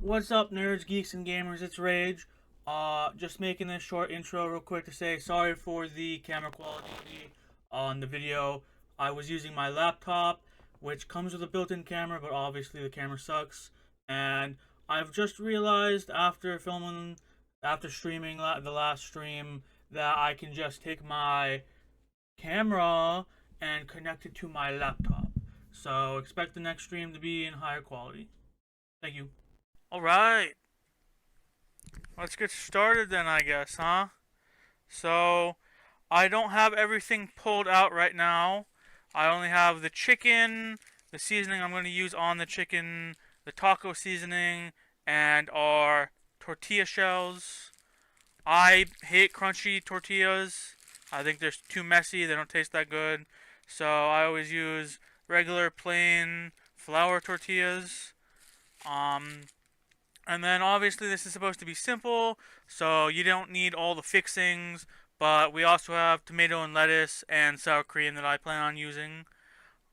What's up, nerds, geeks, and gamers? It's Rage. Just making this short intro real quick to say sorry for the camera quality on the video. I was using my laptop, which comes with a built-in camera, but obviously the camera sucks. And I've just realized after streaming the last stream, that I can just take my camera and connect it to my laptop. So expect the next stream to be in higher quality. Thank you. Alright, let's get started then, I guess, huh? So, I don't have everything pulled out right now. I only have the chicken, the seasoning I'm going to use on the chicken, the taco seasoning, and our tortilla shells. I hate crunchy tortillas. I think they're too messy, they don't taste that good. So, I always use regular plain flour tortillas. And then obviously this is supposed to be simple, so you don't need all the fixings, but we also have tomato and lettuce and sour cream that I plan on using.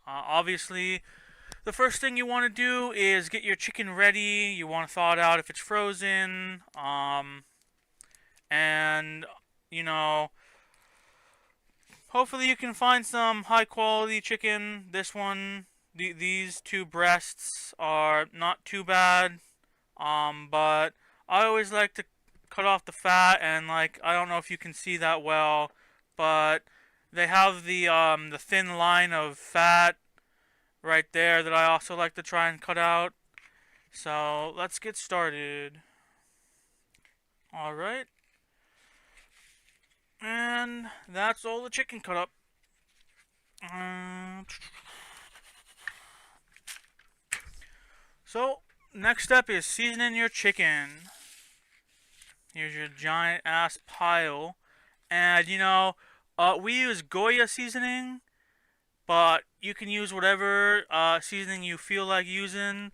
Obviously, the first thing you want to do is get your chicken ready. You want to thaw it out if it's frozen. And, you know, hopefully you can find some high quality chicken. This one, these two breasts are not too bad. But I always like to cut off the fat, and like I don't know if you can see that well, but they have the thin line of fat right there that I also like to try and cut out. So let's get started. All right, and that's all the chicken cut up. So next step is seasoning your chicken. Here's your giant ass pile. And we use Goya seasoning, but you can use whatever seasoning you feel like using.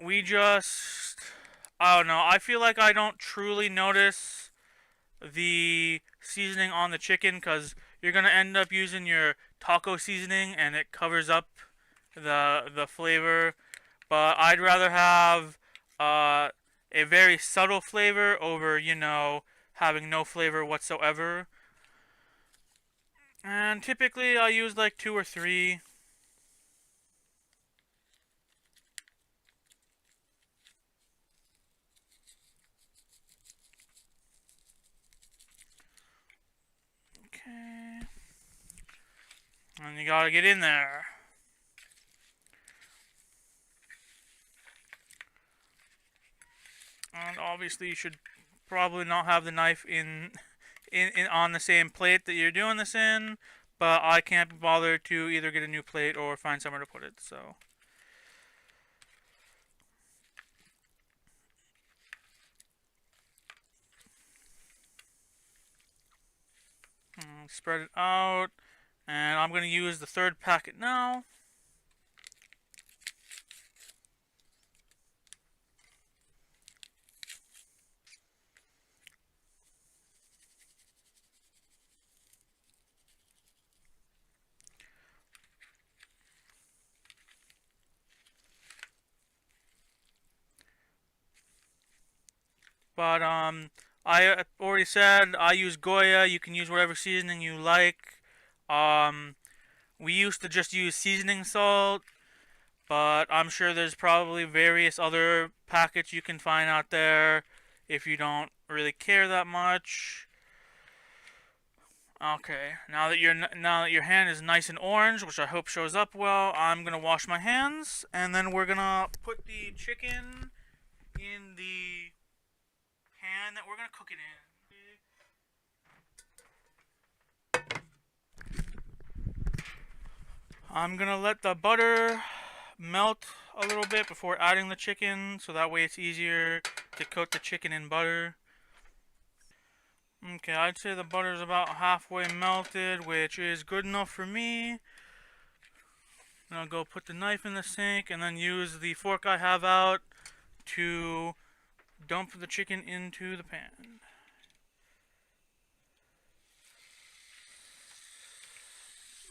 I don't know, I feel like I don't truly notice the seasoning on the chicken because you're going to end up using your taco seasoning and it covers up the flavor. But I'd rather have a very subtle flavor over, having no flavor whatsoever. And typically I use like 2 or 3. Okay. And you gotta get in there. And obviously you should probably not have the knife in on the same plate that you're doing this in, but I can't be bothered to either get a new plate or find somewhere to put it, so. Spread it out, and I'm going to use the third packet now. But I already said I use Goya. You can use whatever seasoning you like. We used to just use seasoning salt, but I'm sure there's probably various other packets you can find out there if you don't really care that much. Okay, now that your hand is nice and orange, which I hope shows up well, I'm gonna wash my hands, and then we're gonna put the chicken in the pan that we're gonna cook it in. I'm gonna let the butter melt a little bit before adding the chicken, so that way it's easier to coat the chicken in butter. Okay, I'd say the butter's about halfway melted, which is good enough for me. Then I'll go put the knife in the sink and then use the fork I have out to dump the chicken into the pan.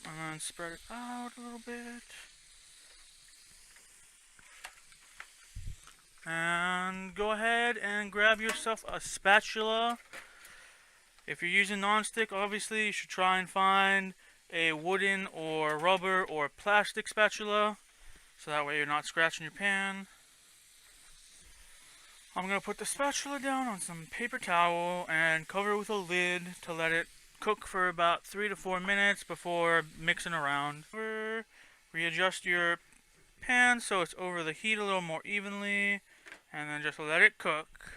And then spread it out a little bit. And go ahead and grab yourself a spatula. If you're using nonstick, obviously you should try and find a wooden or rubber or plastic spatula, so that way you're not scratching your pan. I'm going to put the spatula down on some paper towel and cover it with a lid to let it cook for about 3 to 4 minutes before mixing around. Readjust your pan so it's over the heat a little more evenly, and then just let it cook.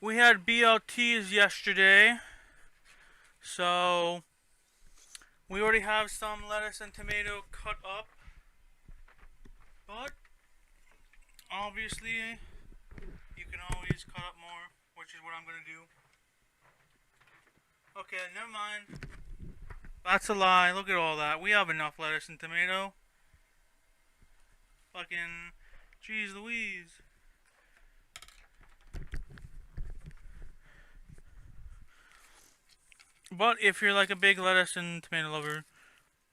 We had BLTs yesterday, so we already have some lettuce and tomato cut up, but obviously you can always cut up more, which is what I'm going to do. Okay, never mind. That's a lie. Look at all that. We have enough lettuce and tomato. Fucking jeez Louise. But if you're like a big lettuce and tomato lover,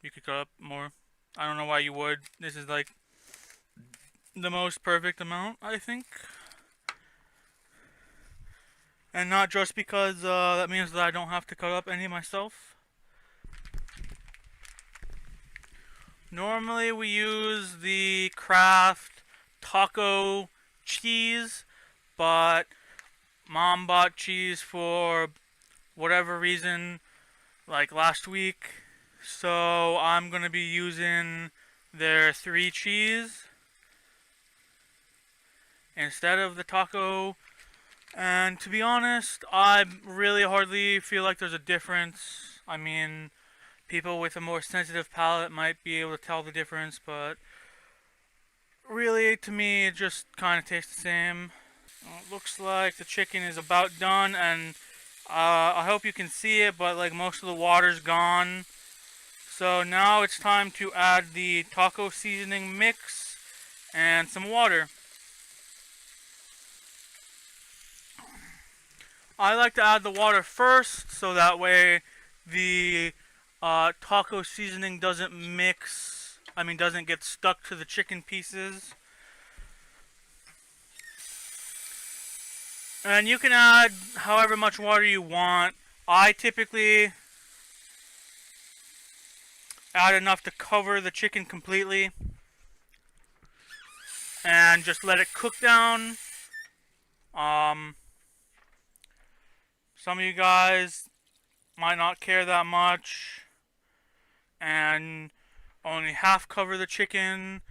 you could cut up more. I don't know why you would. This is like the most perfect amount, I think. And not just because that means that I don't have to cut up any myself. Normally we use the Kraft taco cheese, but Mom bought cheese for whatever reason like last week, so I'm gonna be using their 3 cheese instead of the taco. And to be honest, I really hardly feel like there's a difference. I mean, people with a more sensitive palate might be able to tell the difference, but really, to me, it just kind of tastes the same. Well, it looks like the chicken is about done, and I hope you can see it, but like most of the water's gone. So now it's time to add the taco seasoning mix and some water. I like to add the water first, so that way the taco seasoning doesn't doesn't get stuck to the chicken pieces. And you can add however much water you want. I typically add enough to cover the chicken completely and just let it cook down. Some of you guys might not care that much and only half cover the chicken.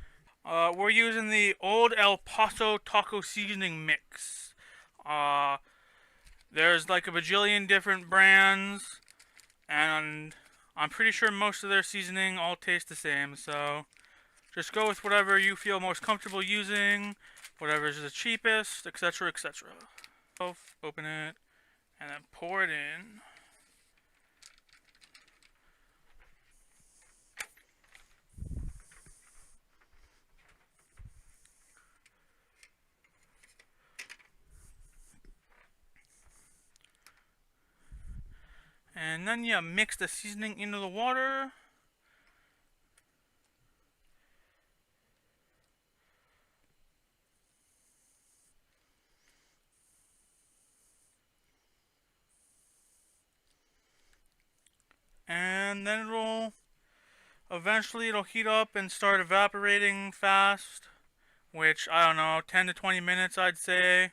We're using the Old El Paso taco seasoning mix. There's like a bajillion different brands, and I'm pretty sure most of their seasoning all taste the same, so just go with whatever you feel most comfortable using, whatever is the cheapest, etc., etc. Open it and then pour it in. And then you mix the seasoning into the water. And then eventually it'll heat up and start evaporating fast, which, I don't know, 10 to 20 minutes I'd say.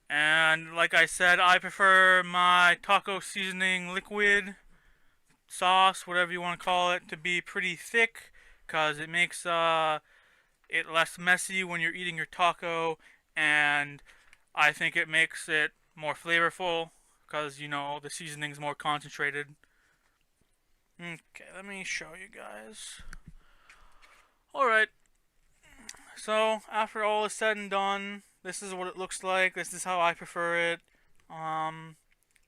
And like I said, I prefer my taco seasoning liquid, sauce, whatever you want to call it, to be pretty thick, because it makes it less messy when you're eating your taco, and I think it makes it more flavorful, because, you know, the seasoning's more concentrated. Okay, let me show you guys. Alright, so after all is said and done, this is what it looks like. This is how I prefer it.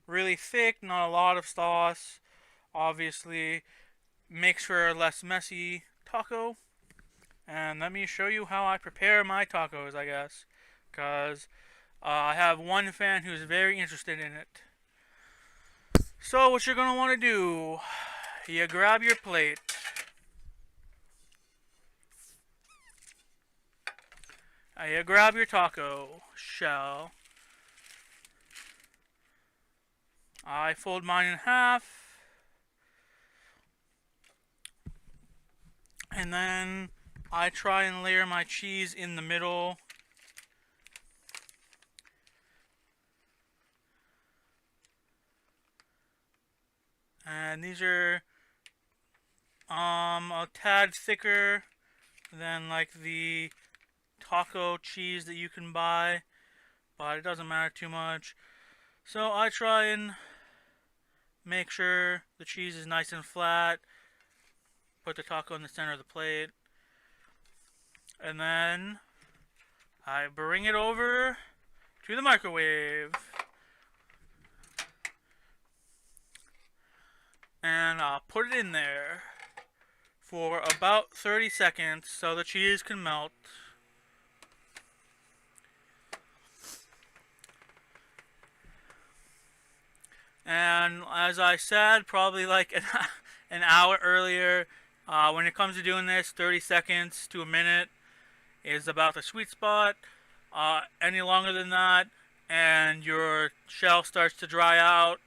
Really thick, not a lot of sauce. Obviously, makes for a less messy taco. And let me show you how I prepare my tacos, I guess. Because I have one fan who's very interested in it. So what you're going to want to do, you grab your plate. You grab your taco shell. I fold mine in half. And then I try and layer my cheese in the middle. And these are a tad thicker than like the taco cheese that you can buy, but it doesn't matter too much. So I try and make sure the cheese is nice and flat. Put the taco in the center of the plate. And then I bring it over to the microwave. And I'll put it in there for about 30 seconds so the cheese can melt. And as I said, probably like an hour earlier, when it comes to doing this, 30 seconds to a minute is about the sweet spot. Any longer than that, and your shell starts to dry out.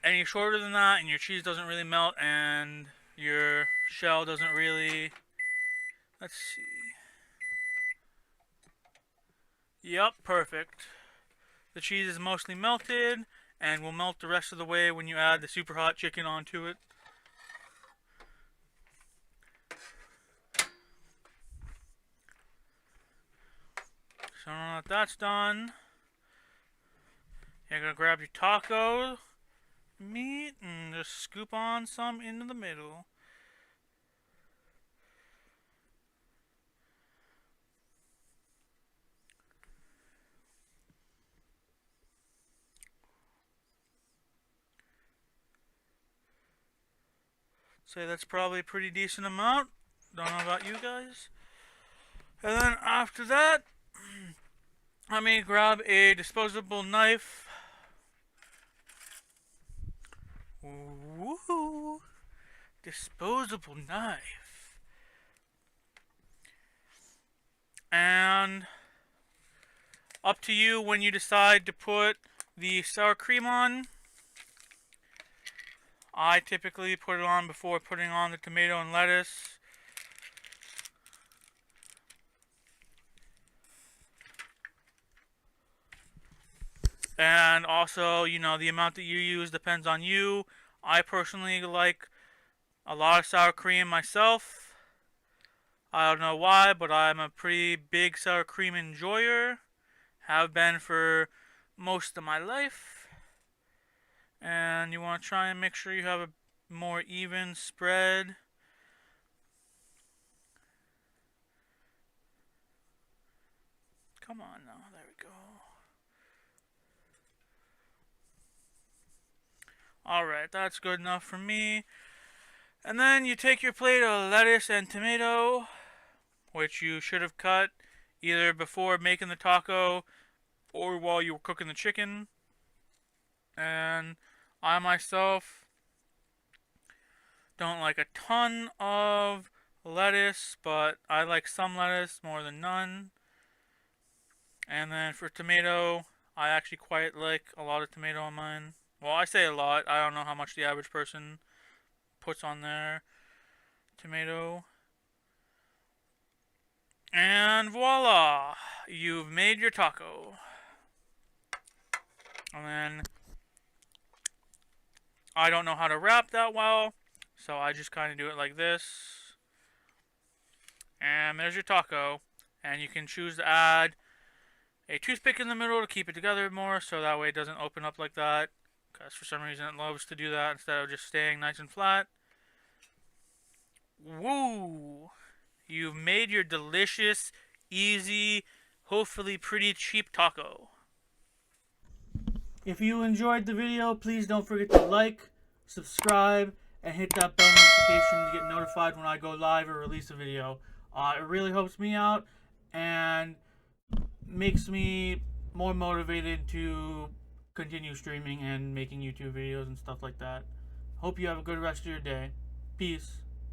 Any shorter than that, and your cheese doesn't really melt, and your shell doesn't really... Let's see. Yep, perfect. The cheese is mostly melted, and will melt the rest of the way when you add the super hot chicken onto it. So now that that's done, you're going to grab your taco meat and just scoop on some into the middle. Say that's probably a pretty decent amount. Don't know about you guys. And then after that, let me grab a disposable knife. Woohoo! Disposable knife. And up to you when you decide to put the sour cream on. I typically put it on before putting on the tomato and lettuce. And also, you know, the amount that you use depends on you. I personally like a lot of sour cream myself. I don't know why, but I'm a pretty big sour cream enjoyer. Have been for most of my life. And you want to try and make sure you have a more even spread. Come on now, there we go. Alright, that's good enough for me. And then you take your plate of lettuce and tomato, which you should have cut either before making the taco or while you were cooking the chicken. And I myself don't like a ton of lettuce, but I like some lettuce more than none. And then for tomato, I actually quite like a lot of tomato on mine. Well, I say a lot. I don't know how much the average person puts on their tomato. And voila! You've made your taco. And then I don't know how to wrap that well, so I just kind of do it like this. And there's your taco. And you can choose to add a toothpick in the middle to keep it together more, so that way it doesn't open up like that. Because for some reason it loves to do that instead of just staying nice and flat. Woo! You've made your delicious, easy, hopefully pretty cheap taco. If you enjoyed the video, please don't forget to like, subscribe, and hit that bell notification to get notified when I go live or release a video. It really helps me out and makes me more motivated to continue streaming and making YouTube videos and stuff like that. Hope you have a good rest of your day. Peace.